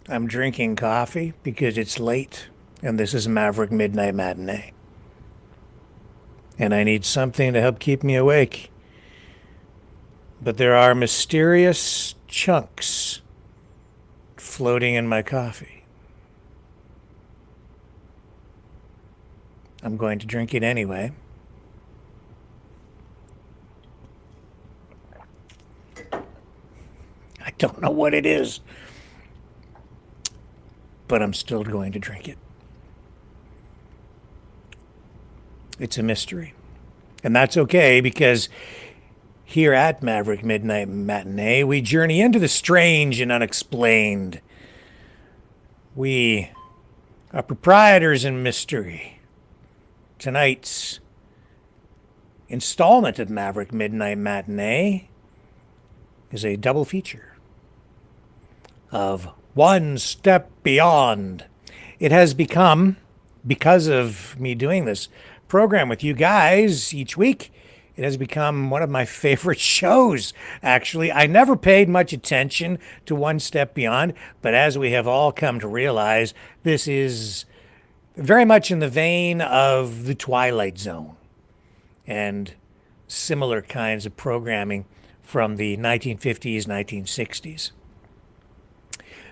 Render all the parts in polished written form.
I'm drinking coffee because it's late, and this is Maverick Midnight Matinee. And I need something to help keep me awake. But there are mysterious chunks floating in my coffee. I'm going to drink it anyway. I don't know what it is, but I'm still going to drink it. It's a mystery. And that's okay, because here at Maverick Midnight Matinee, we journey into the strange and unexplained. We are proprietors in mystery. Tonight's installment of Maverick Midnight Matinee is a double feature of One Step Beyond. It has become, because of me doing this program with you guys each week, it has become one of my favorite shows, actually. I never paid much attention to One Step Beyond, but as we have all come to realize, this is very much in the vein of The Twilight Zone and similar kinds of programming from the 1950s, 1960s.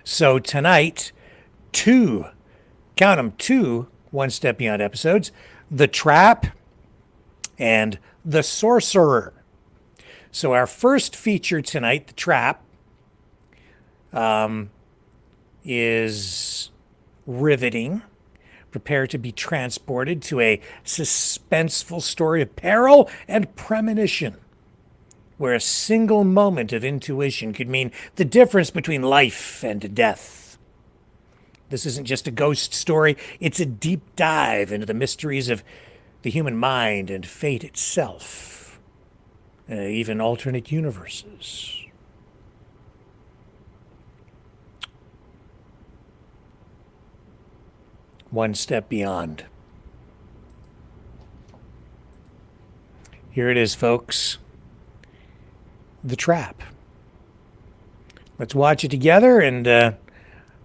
So tonight, count them, two One Step Beyond episodes, The Trap and The Sorcerer. So our first feature tonight, The Trap, is riveting. Prepare to be transported to a suspenseful story of peril and premonition, where a single moment of intuition could mean the difference between life and death. This isn't just a ghost story, it's a deep dive into the mysteries of the human mind and fate itself, even alternate universes. One Step Beyond. Here it is, folks. The Trap. Let's watch it together, and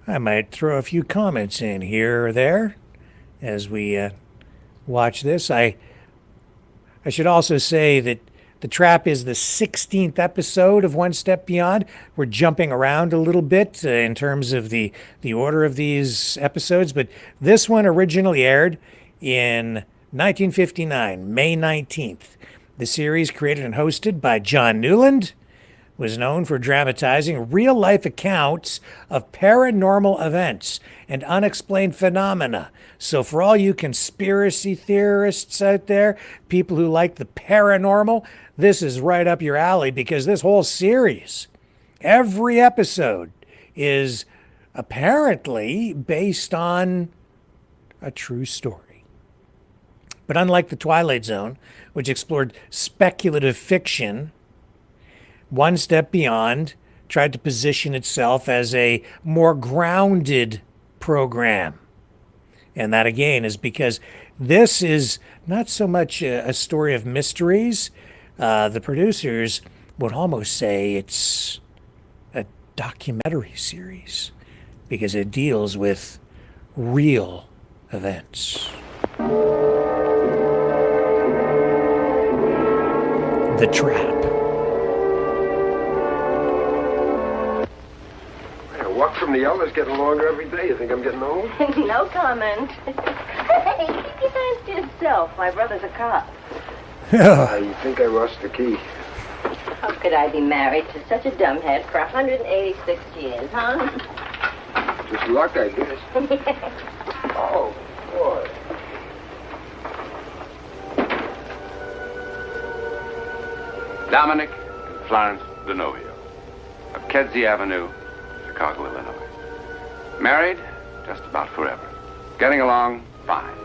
I might throw a few comments in here or there as we watch this. I should also say that The Trap is the 16th episode of One Step Beyond. We're jumping around a little bit in terms of the order of these episodes, but this one originally aired in 1959, May 19th. The series, created and hosted by John Newland, was known for dramatizing real-life accounts of paranormal events and unexplained phenomena. So for all you conspiracy theorists out there, people who like the paranormal, this is right up your alley, because this whole series, every episode, is apparently based on a true story. But unlike The Twilight Zone, which explored speculative fiction, One Step Beyond tried to position itself as a more grounded program. And that, again, is because this is not so much a story of mysteries. The producers would almost say it's a documentary series, because it deals with real events. The Trap. Walk from the elders getting longer every day. You think I'm getting old? No comment. Hey, keep your hands to yourself. My brother's a cop. I think I lost the key. How could I be married to such a dumbhead for 186 years, huh? Just luck, I guess. Oh, boy. Dominic and Florence Denovio of Kedzie Avenue, Chicago, Illinois. Married just about forever. Getting along fine.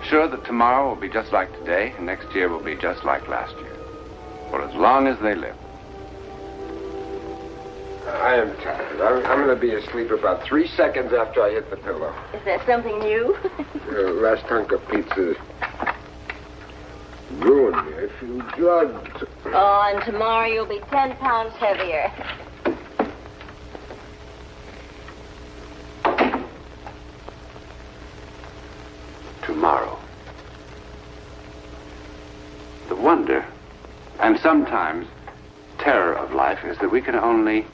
Sure that tomorrow will be just like today, and next year will be just like last year. For as long as they live. I am tired. I'm going to be asleep about 3 seconds after I hit the pillow. Is that something new? The last hunk of pizza ruined me. I feel drugged. Oh, and tomorrow you'll be 10 pounds heavier. And sometimes, terror of life is that we can only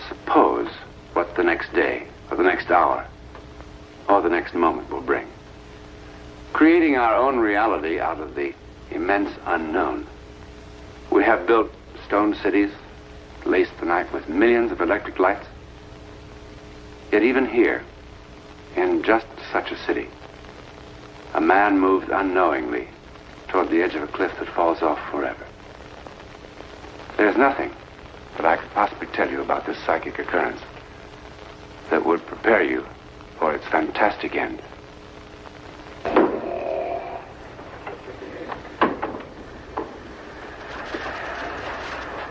suppose what the next day, or the next hour, or the next moment will bring. Creating our own reality out of the immense unknown. We have built stone cities, laced the night with millions of electric lights. Yet even here, in just such a city, a man moves unknowingly toward the edge of a cliff that falls off forever. There's nothing that I could possibly tell you about this psychic occurrence that would prepare you for its fantastic end.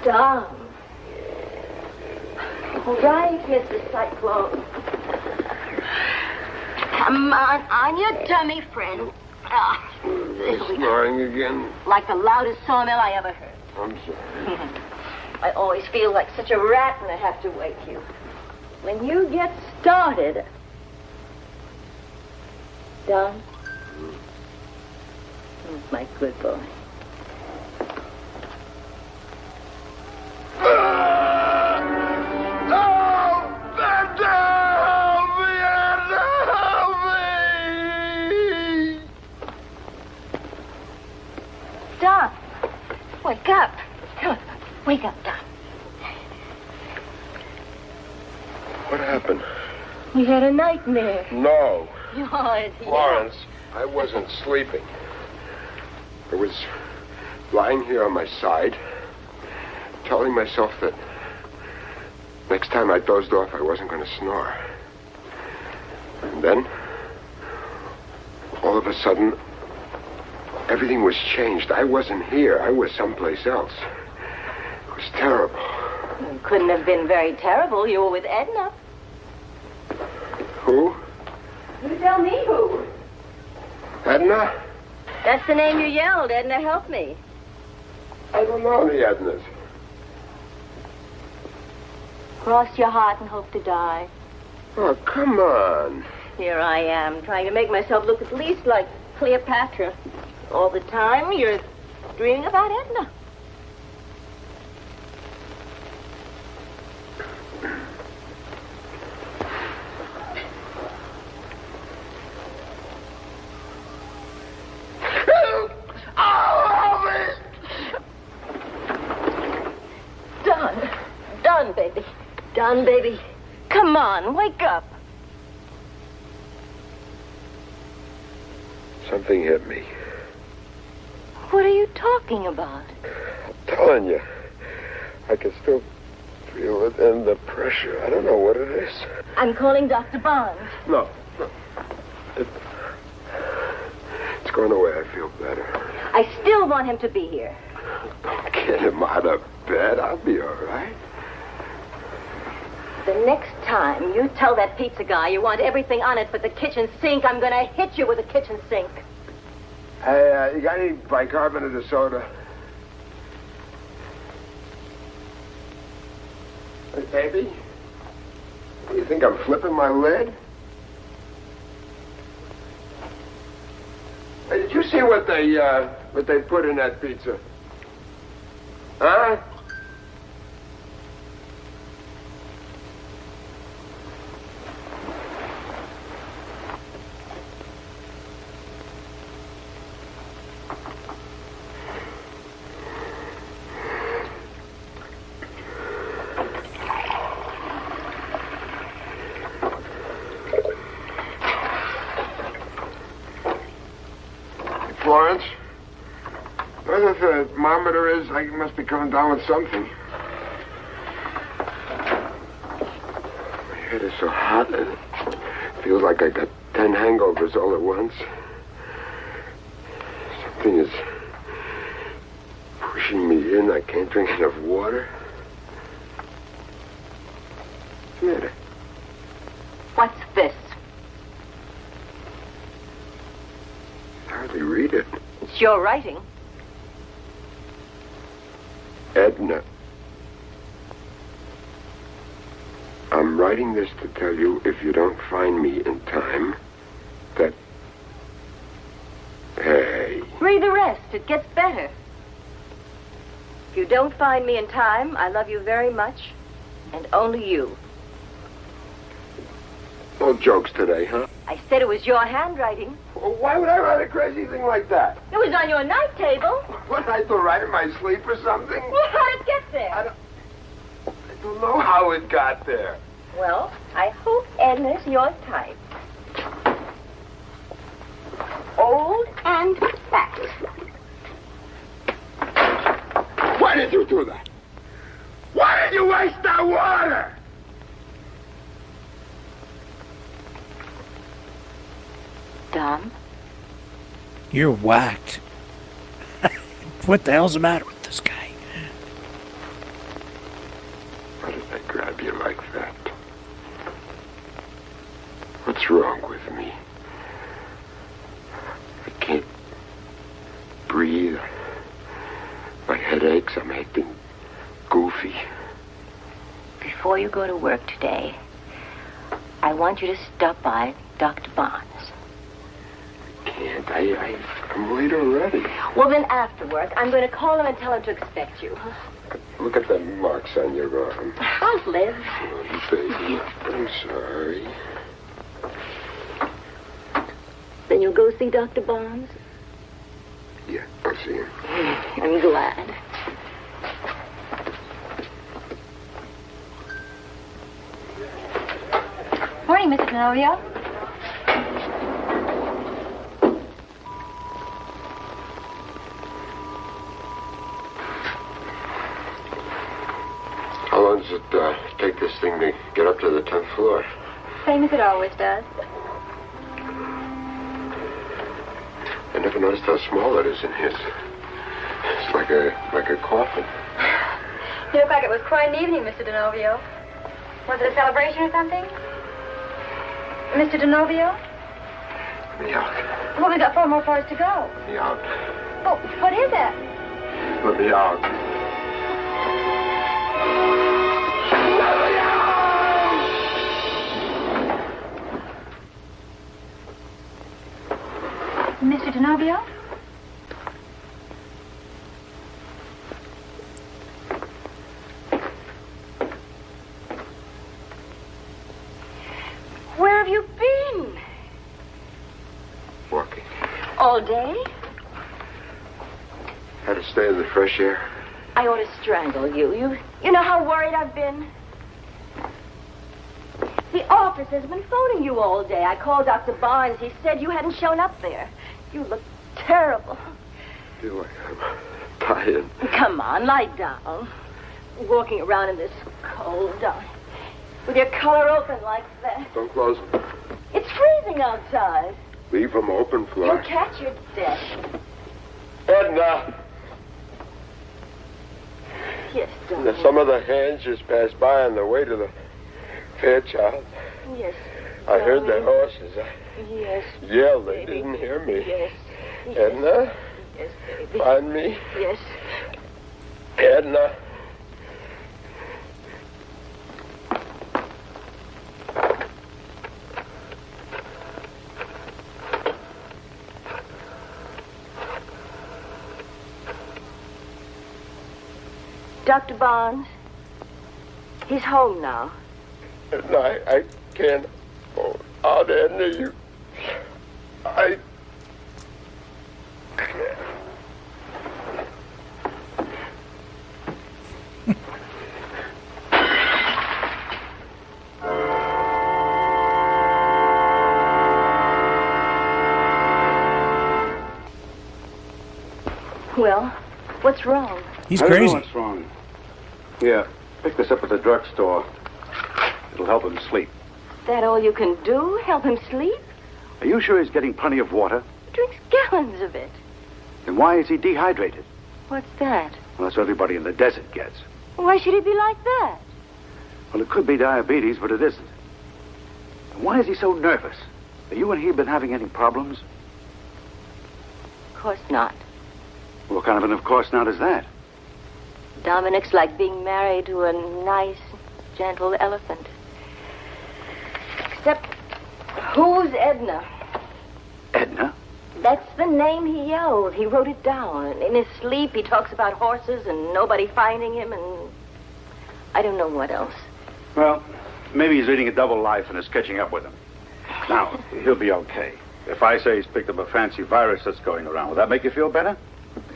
Dom. All right, Mr. Cyclone. Come on, you dummy friend. Ah, Snoring again? like the loudest sawmill I ever heard. I'm sorry. I always feel like such a rat when I have to wake you. When you get started... Don? My good boy. Don, wake up. Come on, wake up, Don. What happened? We had a nightmare. No. Yours, Florence, I wasn't sleeping. I was lying here on my side, telling myself that next time I dozed off, I wasn't going to snore. And then, all of a sudden, everything was changed. I wasn't here. I was someplace else. It was terrible. It couldn't have been very terrible. You were with Edna. Who? You tell me who. Edna? That's the name you yelled. Edna, help me. I don't know the Ednas. Cross your heart and hope to die. Oh, come on. Here I am, trying to make myself look at least like Cleopatra. All the time, you're dreaming about Edna. Don, baby. Come on, wake up. Something hit me. What are you talking about? I'm telling you. I can still feel it in the pressure. I don't know what it is. I'm calling Dr. Bond. No. It's going away. I feel better. I still want him to be here. Don't get him out of bed. I'll be all right. The next time you tell that pizza guy you want everything on it but the kitchen sink, I'm going to hit you with a kitchen sink. Hey, you got any bicarbonate of soda? Hey, baby? You think I'm flipping my lid? Hey, did you see what they put in that pizza? Huh? Florence, where the thermometer is, I must be coming down with something. My head is so hot, and it feels like I got 10 hangovers all at once. Something is pushing me in. I can't drink enough water. What's the matter? What's this? Hardly read it. It's your writing. Edna. I'm writing this to tell you if you don't find me in time, that... Hey. Read the rest. It gets better. If you don't find me in time, I love you very much, and only you. No jokes today, huh? I said it was your handwriting. Well, why would I write a crazy thing like that? It was on your night table. What, I to write in my sleep or something? Well, how did it get there? I don't know how it got there. Well, I hope Edna's your type. Old and fat. Why did you do that? Why did you waste that water? Dom? You're whacked. What the hell's the matter with this guy? Why did I grab you like that? What's wrong with me? I can't breathe. My head aches. I'm acting goofy. Before you go to work today, I want you to stop by Dr. Barnes. Can't. I'm late already. Well, then after work, I'm going to call him and tell him to expect you. Look at the marks on your arm. I'll live. Oh, baby. I'm sorry. Then you'll go see Dr. Barnes? Yeah, I'll see him. I'm glad. Morning, Mr. Novio. How long does it take this thing to get up to the 10th floor? Same as it always does. I never noticed how small it is in here. It's like a coffin. You look like it was quite an evening, Mr. DeNovio. Was it a celebration or something? Mr. DeNovio? Let me out. Well, we've got 4 more floors to go. Let me out. Oh, what is it? Let me out. Mr. DeNovio? Where have you been? Walking. All day? Had to stay in the fresh air. I ought to strangle you. You know how worried I've been? The office has been phoning you all day. I called Dr. Barnes. He said you hadn't shown up there. You look terrible. Do I? I'm dying. Come on, lie down. Walking around in this cold, with your collar open like that. Don't close them. It's freezing outside. Leave them open, You'll Flora. catch your death. Edna! Yes, darling. Some of the hands just passed by on the way to the Fairchild. Yes. I heard the darling. horses. Yes. Yell, they baby. didn't hear me. Yes. Yes. Edna, Yes, baby. find me. Yes. Edna. Dr. Barnes, he's home now. Edna, I can't hold out, Edna. I can't. Well, what's wrong? He's I don't know crazy. what's wrong. Here, pick this up at the drugstore. It'll help him sleep. That all you can do? Help him sleep? Are you sure he's getting plenty of water? He drinks gallons of it. Then why is he dehydrated? What's that? Well, that's what everybody in the desert gets. Why should he be like that? Well, it could be diabetes, but it isn't. And why is he so nervous? Have you and he been having any problems? Of course not. What kind of an of course not is that? Dominic's like being married to a nice, gentle elephant. Except, who's Edna? Edna? That's the name he yelled. He wrote it down. In his sleep, he talks about horses and nobody finding him, and I don't know what else. Well, maybe he's leading a double life and is catching up with him. Now, he'll be okay. If I say he's picked up a fancy virus that's going around, will that make you feel better?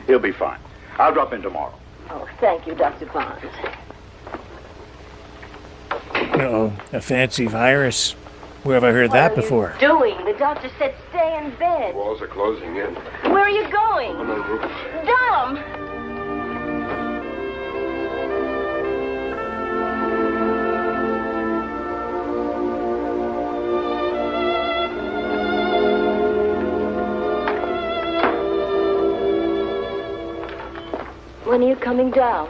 He'll be fine. I'll drop in tomorrow. Oh, thank you, Dr. Barnes. Uh-oh, a fancy virus. Where have I heard that before? What are you doing? The doctor said stay in bed. Walls are closing in. Where are you going? On the roof. Dom! When are you coming down?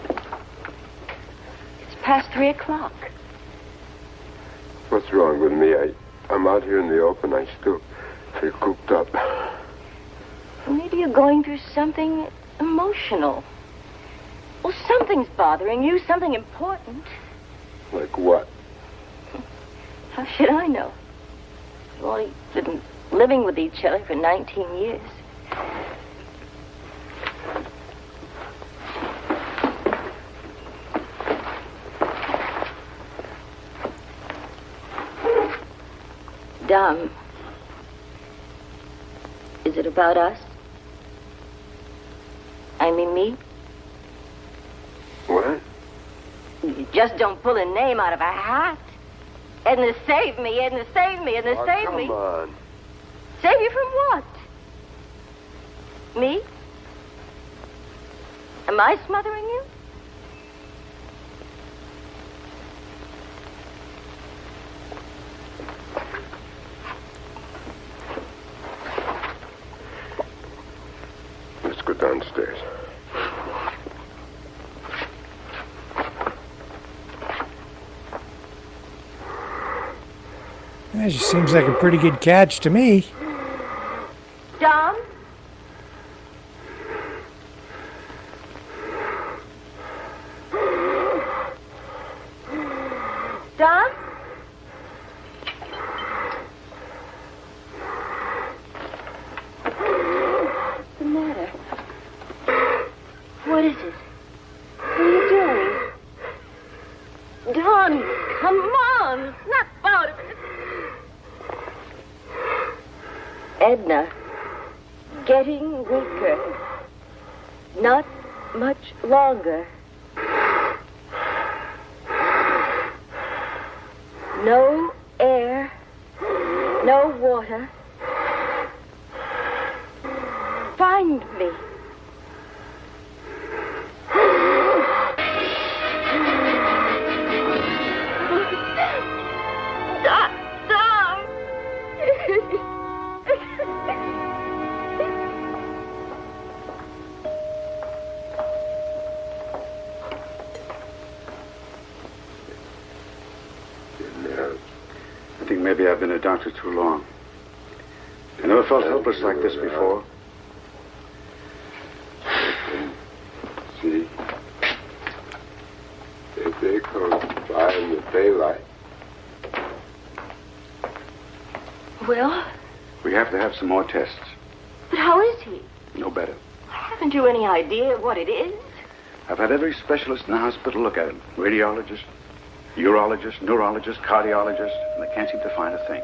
It's past 3 o'clock. What's wrong with me? I'm out here in the open. I still feel cooped up. Maybe you're going through something emotional. Well, something's bothering you, something important. Like what? How should I know? We've only been living with each other for 19 years. Dom, is it about us? I mean me? What? You just don't pull a name out of a hat. Edna, save me, Edna, save me, Edna, save me. Come on. Save you from what? Me? Am I smothering you? Let's go downstairs. That just seems like a pretty good catch to me. Dom? Dom? What's the matter? What is it? What are you doing? Don, come on! Snap out of it! Edna, getting weaker. Not much longer. No air, no water. Find me. Dom! I think maybe I've been a doctor too long. I never felt helpless like this before. See? If they come by in the daylight. Well, We have to have some more tests. but how is he? No better. Haven't you any idea what it is? I've had every specialist in the hospital look at him. Radiologist, urologist, neurologist, cardiologist, and they can't seem to find a thing.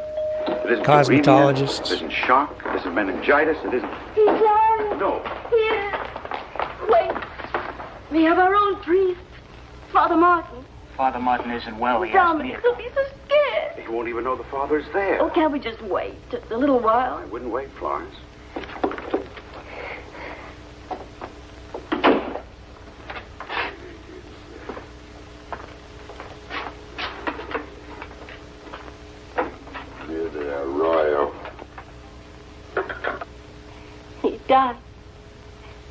It isn't Cosmetologist. uremia, it isn't shock, it isn't meningitis, it isn't... He's on. No. Here. Wait. We have our own priest, Father Martin. Father Martin isn't well. He asked me Dominic, to... he'll be so scared. He won't even know the father's there. Oh, can't we just wait just a little while? I wouldn't wait, Florence. Near the arroyo. He died.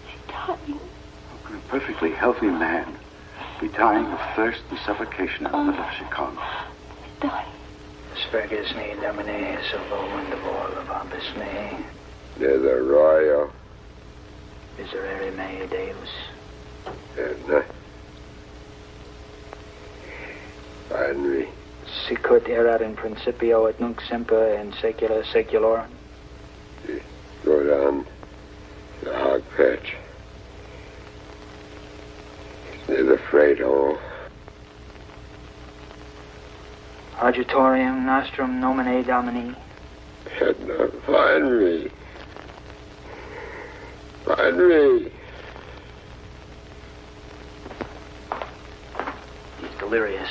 He died. How can a perfectly healthy man be dying of thirst and suffocation in the middle of Chicago? He died. Spurgus ni domine solo wonderful of ambus me. Near the arroyo. Miserere mei Deus. And find me. Sicut erat in principio et nunc semper in saecula saeculorum. See? freight hole. Auditorium nostrum nomine Domini. Edna, find me. Find me. He's delirious.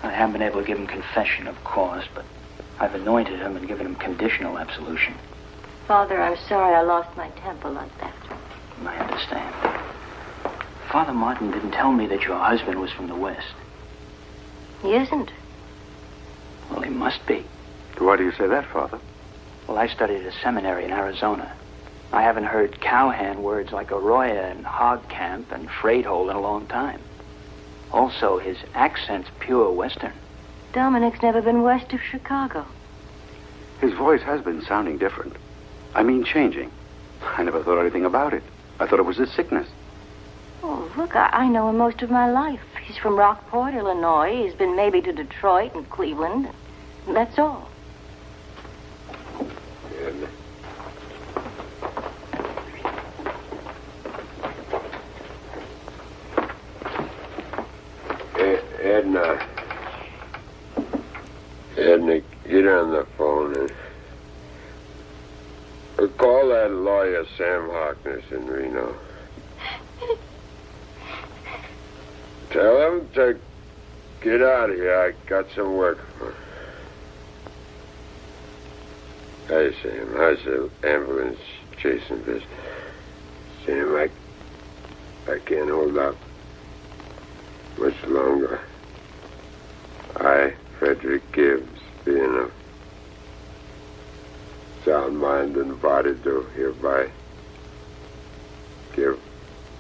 I haven't been able to give him confession, of course, but I've anointed him and given him conditional absolution. Father, I'm sorry I lost my temper like that. I understand. Father Martin didn't tell me that your husband was from the West. He isn't. Well, he must be. Why do you say that, Father? Well, I studied at a seminary in Arizona. I haven't heard cowhand words like arroyo and hog camp and freight hole in a long time. Also, his accent's pure Western. Dominic's never been west of Chicago. His voice has been sounding different. I mean, changing. I never thought anything about it. I thought it was his sickness. Oh, look, I know him most of my life. He's from Rockport, Illinois. He's been maybe to Detroit and Cleveland. And that's all. Edna. Edna, get on the phone and call that lawyer Sam Harkness in Reno. Tell him to get out of here. I got some work for him. Hey, Sam. How's the ambulance chasing business? Sam, I can't hold up much longer. I, Frederick Gibbs, being of sound mind and body, do hereby give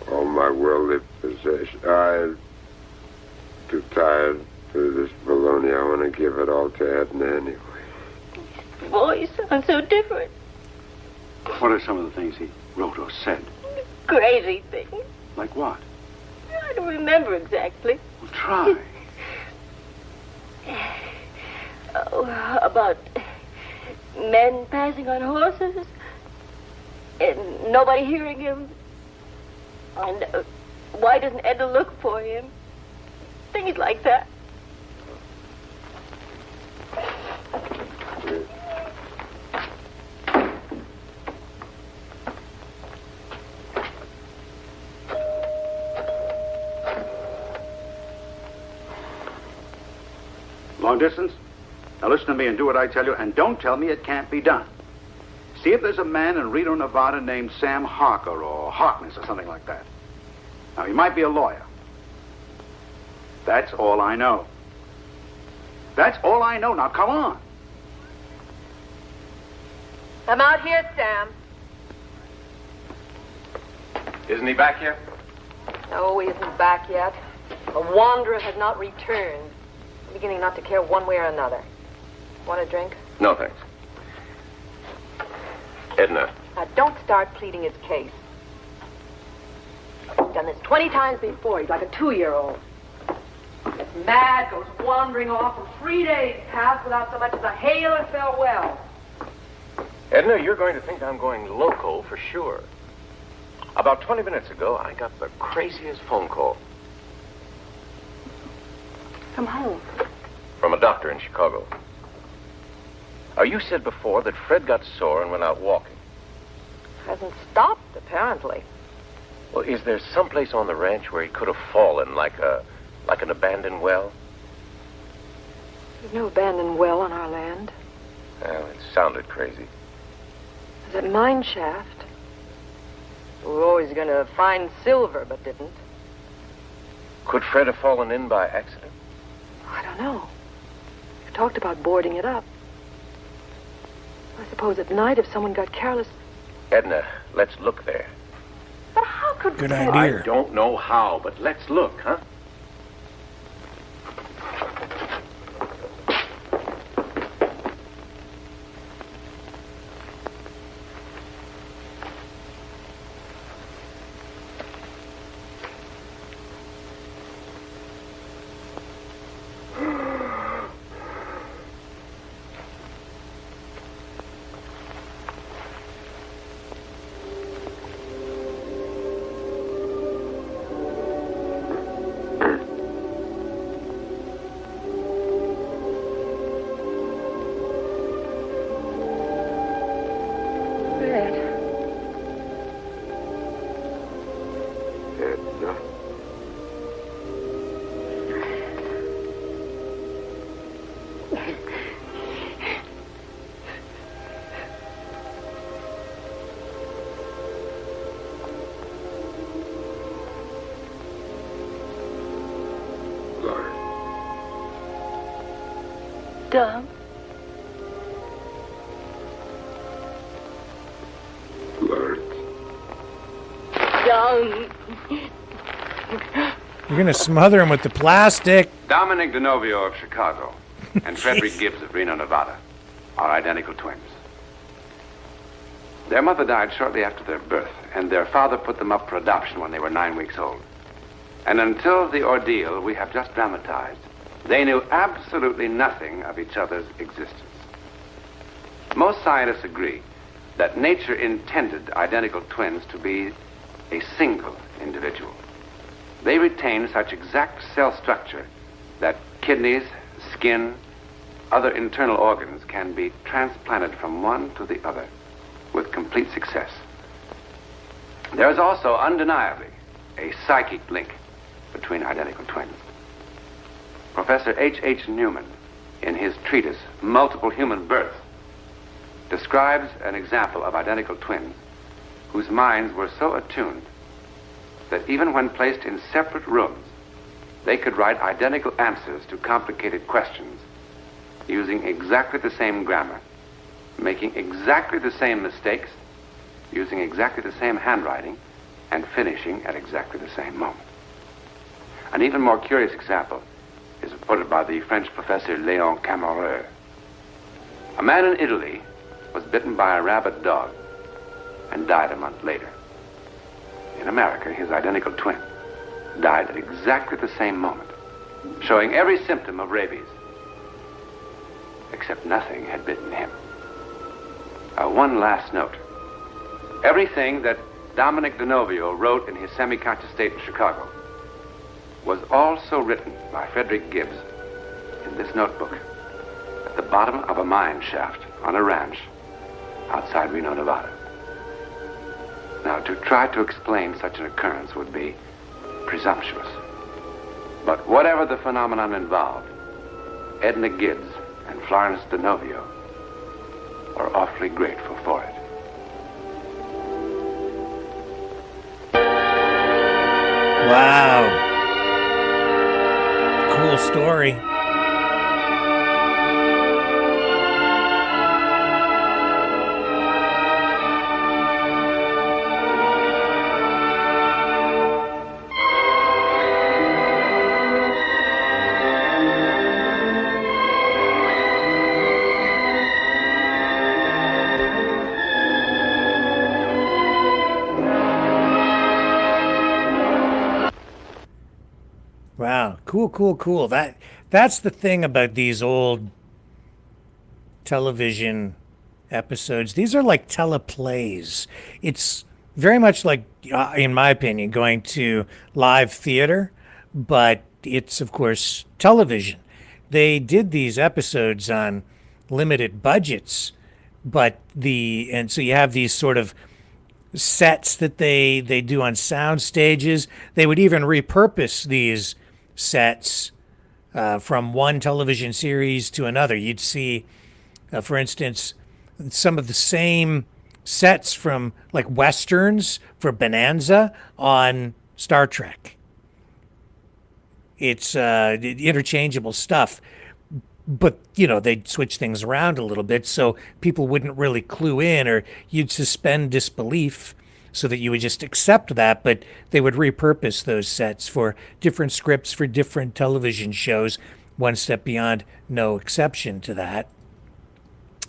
all my worldly possessions. I'm too tired for this baloney. I want to give it all to Edna anyway. His voice sounds so different. What are some of the things he wrote or said? Crazy things. Like what? I don't remember exactly. Well, try. Oh, about men passing on horses and nobody hearing him. And why doesn't Edna look for him? Things like that. Long distance? Now listen to me and do what I tell you, and don't tell me it can't be done. See if there's a man in Reno, Nevada named Sam Harker or Harkness or something like that. Now, he might be a lawyer. That's all I know. That's all I know. Now, come on. I'm out here, Sam. Isn't he back yet? No, he isn't back yet. The wanderer has not returned. I'm beginning not to care one way or another. Want a drink? No, thanks. Edna. Now, don't start pleading his case. He's done this 20 times before. He's like a 2-year-old. Gets mad, goes wandering off, and 3 days pass without so much as a hail or farewell. Edna, you're going to think I'm going loco for sure. About 20 minutes ago, I got the craziest phone call. From whom? From a doctor in Chicago. You said before that Fred got sore and went out walking. Hasn't stopped, apparently. Well, is there someplace on the ranch where he could have fallen, like an abandoned well? There's no abandoned well on our land. Well, it sounded crazy. There's a mine shaft. We were always going to find silver, but didn't. Could Fred have fallen in by accident? I don't know. We talked about boarding it up. I suppose at night if someone got careless. Edna, let's look there. But how could Good Fred... idea. I don't know how, but let's look, huh? Dom. Florence. Dom. You're going to smother him with the plastic. Dominic DeNovio of Chicago and Frederick Gibbs of Reno, Nevada are identical twins. Their mother died shortly after their birth, and their father put them up for adoption when they were 9 weeks old. And until the ordeal we have just dramatized, they knew absolutely nothing of each other's existence. Most scientists agree that nature intended identical twins to be a single individual. They retain such exact cell structure that kidneys, skin, other internal organs can be transplanted from one to the other with complete success. There is also undeniably a psychic link between identical twins. Professor H.H. Newman, in his treatise, Multiple Human Births, describes an example of identical twins whose minds were so attuned that even when placed in separate rooms, they could write identical answers to complicated questions using exactly the same grammar, making exactly the same mistakes, using exactly the same handwriting, and finishing at exactly the same moment. An even more curious example is reported by the French professor Léon Camereux. A man in Italy was bitten by a rabid dog and died a month later. In America, his identical twin died at exactly the same moment, showing every symptom of rabies, except nothing had bitten him. One last note. Everything that Dominic DeNovio wrote in his semi-conscious state in Chicago was also written by Frederick Gibbs in this notebook at the bottom of a mine shaft on a ranch outside Reno, Nevada. Now, to try to explain such an occurrence would be presumptuous. But whatever the phenomenon involved, Edna Gibbs and Florence DeNovio are awfully grateful for it. Wow. Cool story. Wow, cool. That's the thing about these old television episodes. These are like teleplays. It's very much like, in my opinion, going to live theater, but it's, of course, television. They did these episodes on limited budgets, and so you have these sort of sets that they do on sound stages. They would even repurpose these sets from one television series to another. You'd see, for instance, some of the same sets from like westerns for Bonanza on Star Trek. It's interchangeable stuff, but they'd switch things around a little bit so people wouldn't really clue in, or you'd suspend disbelief so that you would just accept that, but they would repurpose those sets for different scripts for different television shows. One Step Beyond, no exception to that.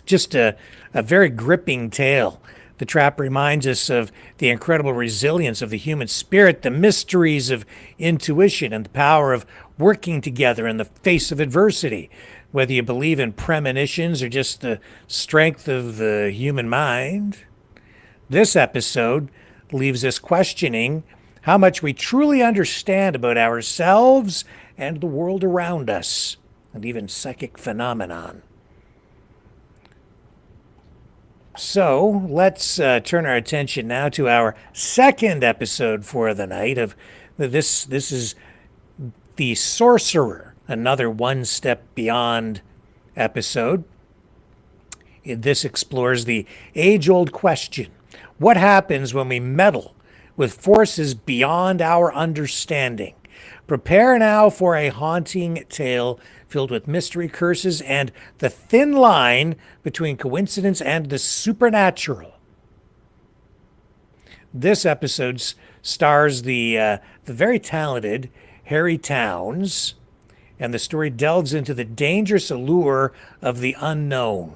Just a very gripping tale. The Trap reminds us of the incredible resilience of the human spirit, the mysteries of intuition, and the power of working together in the face of adversity. Whether you believe in premonitions or just the strength of the human mind, this episode leaves us questioning how much we truly understand about ourselves and the world around us, and even psychic phenomenon. So let's turn our attention now to our second episode for the night. This is the Sorcerer, another One Step Beyond episode. This explores the age-old question: what happens when we meddle with forces beyond our understanding? Prepare now for a haunting tale filled with mystery, curses, and the thin line between coincidence and the supernatural. This episode stars the very talented Harry Towns, and the story delves into the dangerous allure of the unknown.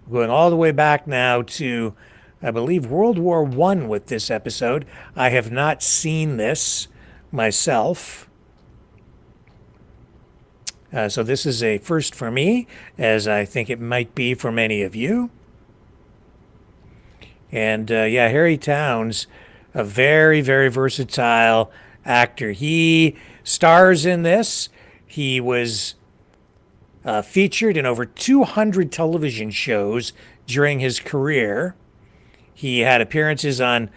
Going all the way back now to, I believe, World War I with this episode. I have not seen this myself. So this is a first for me, as I think it might be for many of you. And yeah, Harry Towns, a very, very versatile actor. He stars in this. He was featured in over 200 television shows during his career. He had appearances on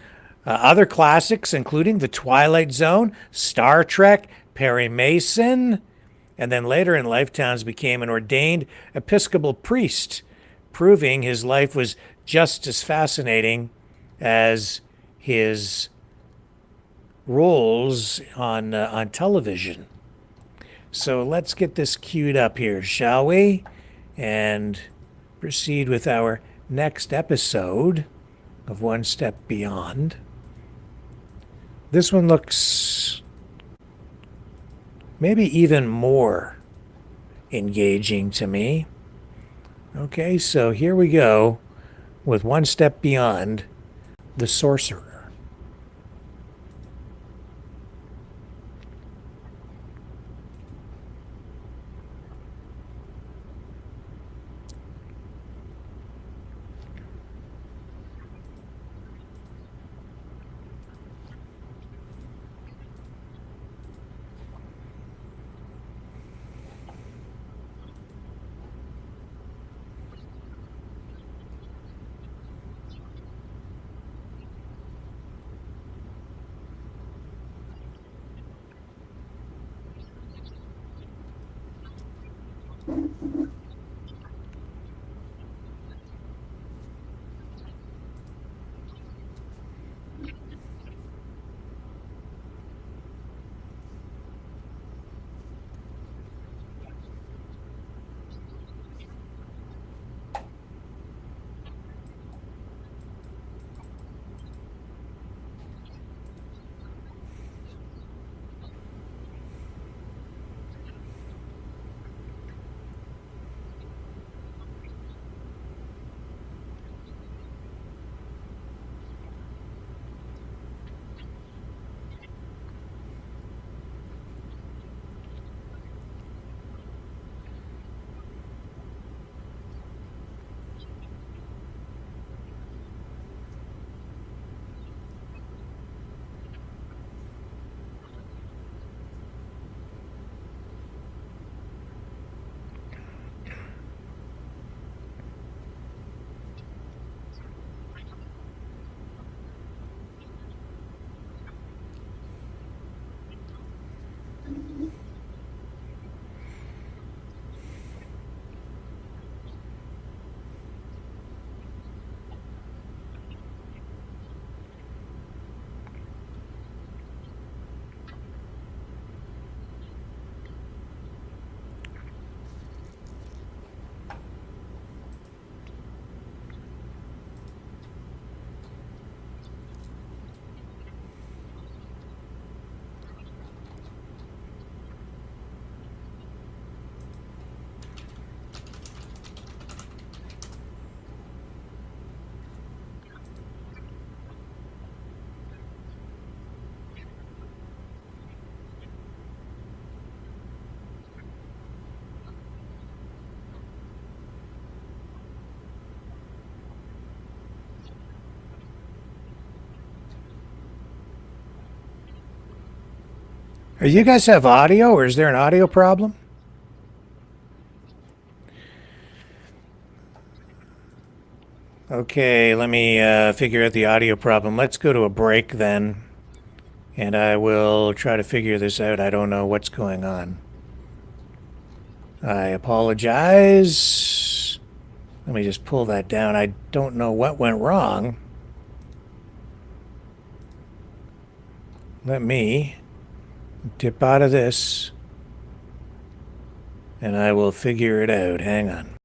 other classics, including The Twilight Zone, Star Trek, Perry Mason, and then later in life, Towns became an ordained Episcopal priest, proving his life was just as fascinating as his roles on television. So let's get this queued up here, shall we? And proceed with our next episode of One Step Beyond. This one looks maybe even more engaging to me. Okay, so here we go with One Step Beyond, The Sorcerer. Are you guys have audio, or is there an audio problem? Okay, let me figure out the audio problem. Let's go to a break then, and I will try to figure this out. I don't know what's going on. I apologize. Let me just pull that down. I don't know what went wrong. Let me Tip out of this, and I will figure it out. Hang on.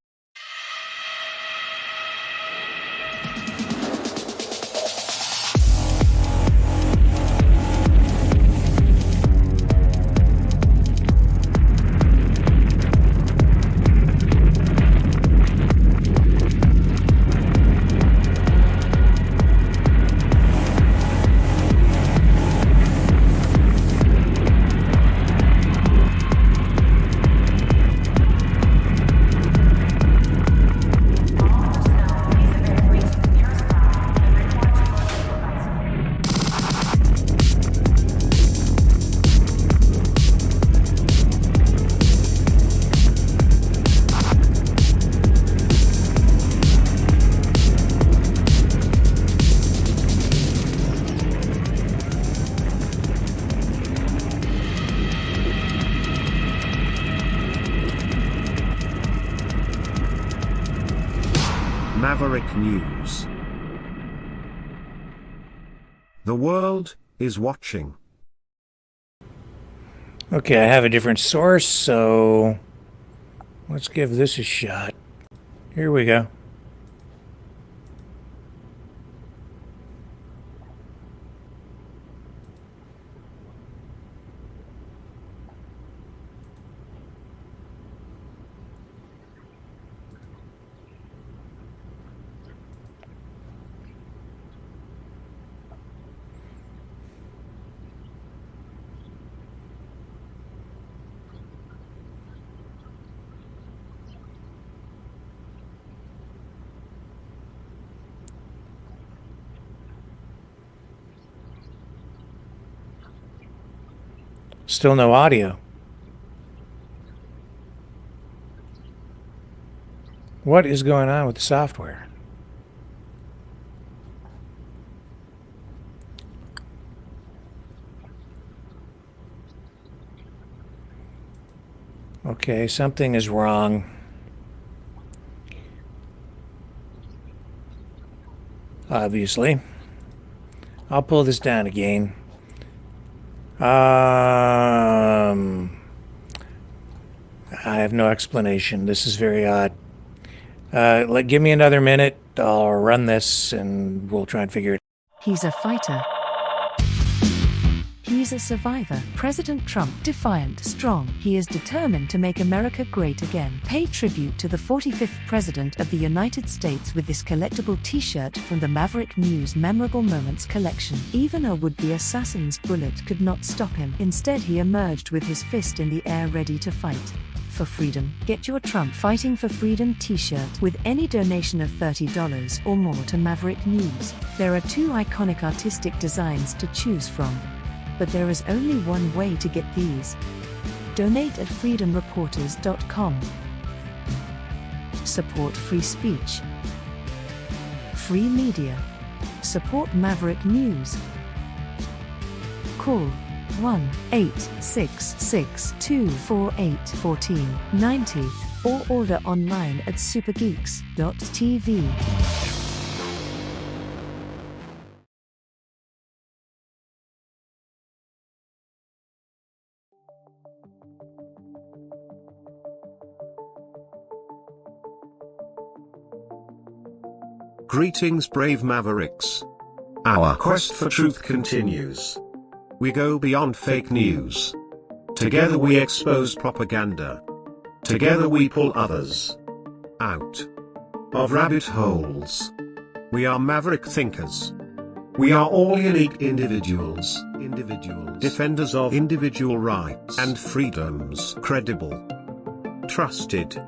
Maverick News. The world is watching. Okay, I have a different source, so let's give this a shot. Here we go. Still no audio. What is going on with the software? Okay, something is wrong. Obviously. I'll pull this down again. I have no explanation. This is very odd. Give me another minute. I'll run this and we'll try and figure it out. He's a fighter. He's a survivor. President Trump, defiant, strong. He is determined to make America great again. Pay tribute to the 45th President of the United States with this collectible t-shirt from the Maverick News Memorable Moments collection. Even a would-be assassin's bullet could not stop him. Instead, he emerged with his fist in the air ready to fight. For freedom. Get your Trump Fighting for Freedom t-shirt with any donation of $30 or more to Maverick News. There are two iconic artistic designs to choose from. But there is only one way to get these. Donate at freedomreporters.com. Support free speech. Free media. Support Maverick News. Call 1-866-248-1490 or order online at supergeeks.tv. Greetings, brave Mavericks. Our quest for truth continues. We go beyond fake news. Together we expose propaganda. Together we pull others out of rabbit holes. We are maverick thinkers. We are all unique individuals. Defenders of individual rights and freedoms. Credible. Trusted.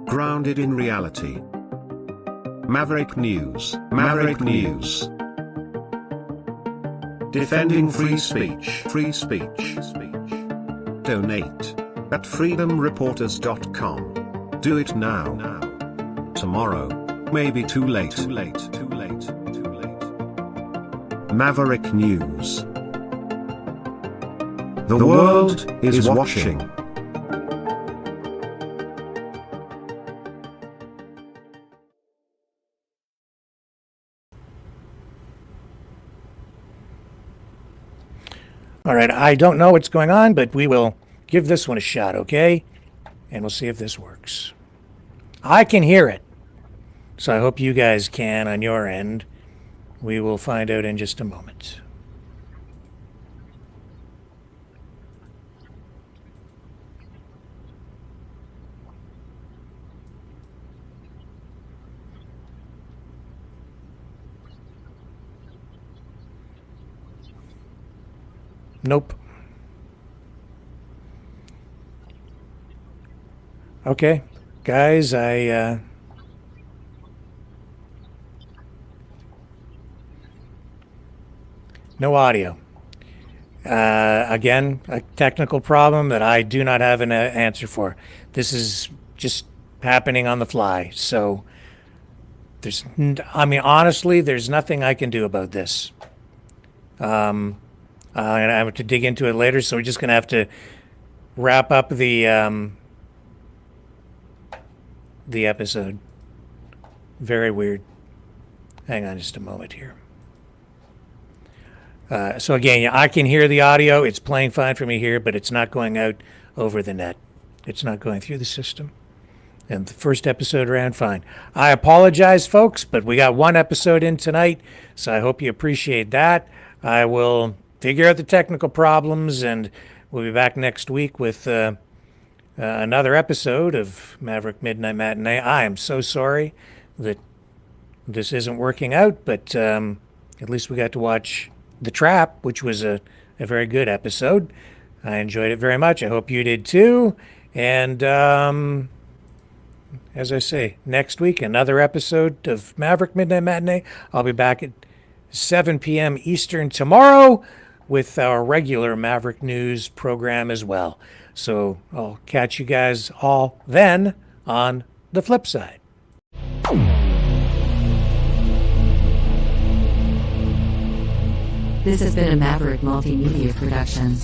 Grounded in reality. Maverick News. Maverick News. Defending free speech. Free speech. Donate at freedomreporters.com. Do it now. Tomorrow may be too late. Maverick News. The world is watching. All right, I don't know what's going on, but we will give this one a shot, okay? And we'll see if this works. I can hear it, so I hope you guys can on your end. We will find out in just a moment. Nope. Okay, guys, no audio. Again, a technical problem that I do not have an answer for. This is just happening on the fly. So honestly, there's nothing I can do about this. And I have to dig into it later, so we're just going to have to wrap up the episode. Very weird. Hang on just a moment here. So again, I can hear the audio. It's playing fine for me here, but it's not going out over the net. It's not going through the system. And the first episode ran fine. I apologize, folks, but we got one episode in tonight, so I hope you appreciate that. I will figure out the technical problems, and we'll be back next week with another episode of Maverick MidKnight Matinee. I am so sorry that this isn't working out, but at least we got to watch The Trap, which was a very good episode. I enjoyed it very much. I hope you did too. And as I say, next week, another episode of Maverick MidKnight Matinee. I'll be back at 7 p.m. Eastern tomorrow with our regular Maverick News program as well. So I'll catch you guys all then on the flip side. This has been a Maverick Multimedia production.